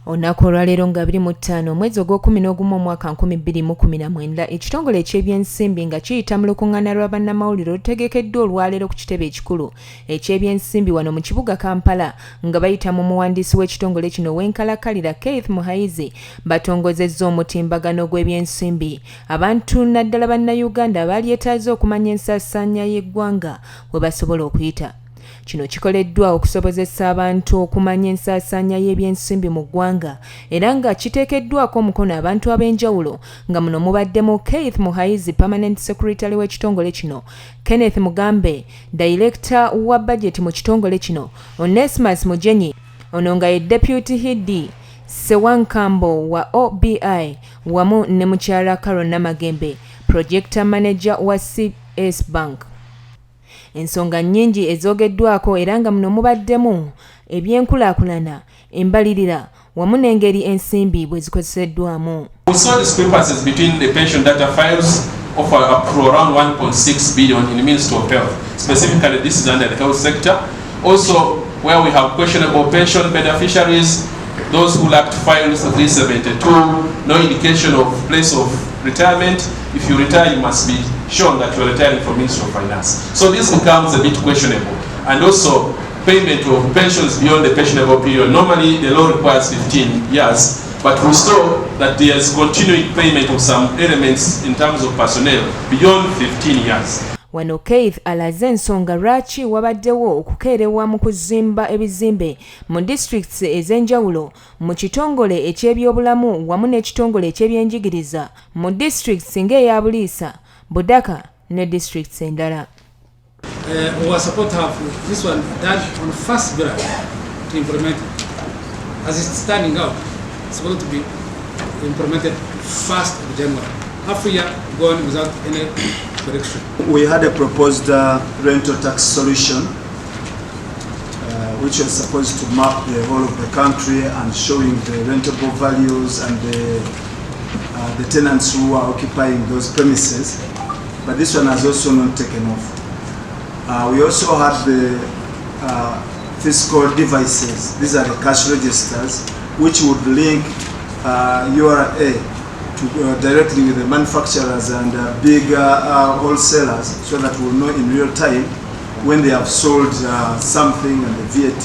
Olunaku olwaleero nga 25 omwezi ogw'Okumu omwaka 2019 ekitongole eky'ebyensimbi nga kiyita mu lukuŋŋaana lwa bannamawulire olutegekeddwa olwaleero ku kitebe ekikulu eky'ebyensimbi wano mu kibuga Kampala nga bayita mu muwandiisi w'ekitongole kino w'enkalakkalira Keith Muhaizi batongozezza omutimbagano gw'ebyensimbi abantu naddala bannayuganda balyetaaze okumanya ensaasaanya y'eggwanga bwe basobola okuyita. Kino kikoleddwa okusobozesa abantu okumanya ensaasaanya y'ebyensimbi mu ggwanga era nga kiteekeddwako omukono abantu ab'enjawulo nga muno mubaddemu Keith Muhaizi Permanent Secretary w'ekitongole kino, Kenneth Mugambe Director wa budget mu kitongole kino, Onesmus Mujenyi ono nga ye Deputy Head Sewankambo wa OBI wamu ne mukyala Carol Namagembe Projector Manager wa CS Bank. Ensonga nnyingi ezoogeddwako era nga muno mubaddemu ebyenkulaakulana, embalirira wamu n'engeri ensimbi bwe zikozeseddwamu. We saw discrepancies between the pension data files of up to around 1.6 billion in the Ministry of Health. Specifically, this is under the health sector. Also, where we have questionable pension beneficiaries, those who lacked files of 372, no indication of place of retirement. If you retire, you must be shown that you are retiring from Ministry of Finance. So this becomes a bit questionable. And also, payment of pensions beyond the pensionable period. Normally, the law requires 15 years, but we saw that there is continuing payment of some elements in terms of personnel beyond 15 years. Wano Keith alaze ensonga lwaki wabaddewo okukeerewa mu kuzimba ebizimbe mu districts ez'enjawulo mu kitongole eky'ebyobulamu wamu n'ekitongole eky'ebyenjigiriza mu districts ng'eya Buliisa, Budaka ne districts endala. We were supposed to have this one done on the first July to implement it. As it's standing out, it's supposed to be implemented 1st of January. Half a year gone without any correction. We had a proposed rental tax solution which was supposed to map the whole of the country and showing the rentable values and the tenants who are occupying those premises. But this one has also not taken off. We also had the fiscal devices. These are the cash registers which would link URA to, directly with the manufacturers and big wholesalers so that we'll know in real time when they have sold something and the VAT.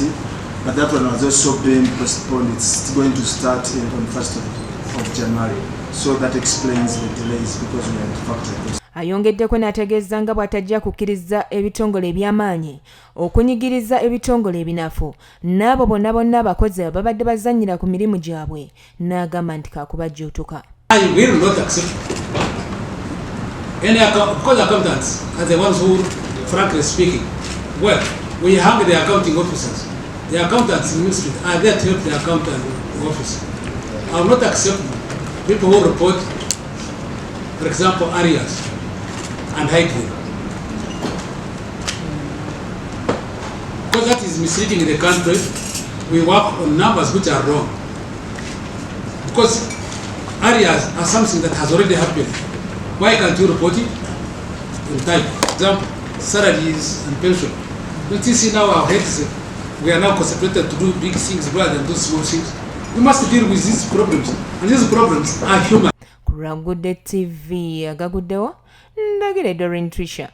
But that one has also been postponed. It's going to start on 1st of January. So that explains the delays because we had factored this. Ayongeddeko n'ategeeza nga bw'atajja kukkiriza ebitongole eby'amaanyi okunyigiriza ebitongole ebinafu n'abo bonna bonna abakozi ababadde bazannyira ku mirimu gyabwe n'agamba nti kaakubajjuutuka. I will not accept any account, because accountants are the ones who, frankly speaking, well, we hang the accounting officers. The accountants in the ministry are there to help the accountant officer. I will not accept people who report, for example, areas and hide them. Because that is misleading the country. We work on numbers which are wrong. Because areas are something that has already happened. Why can't you report it in time? For example, salaries and pension. Don't you see now our heads, we are now concentrated to do big things rather than do small things. We must deal with these problems, and these problems are human. Kuragudde TV agaguddewo ndagire Doreen Trisha.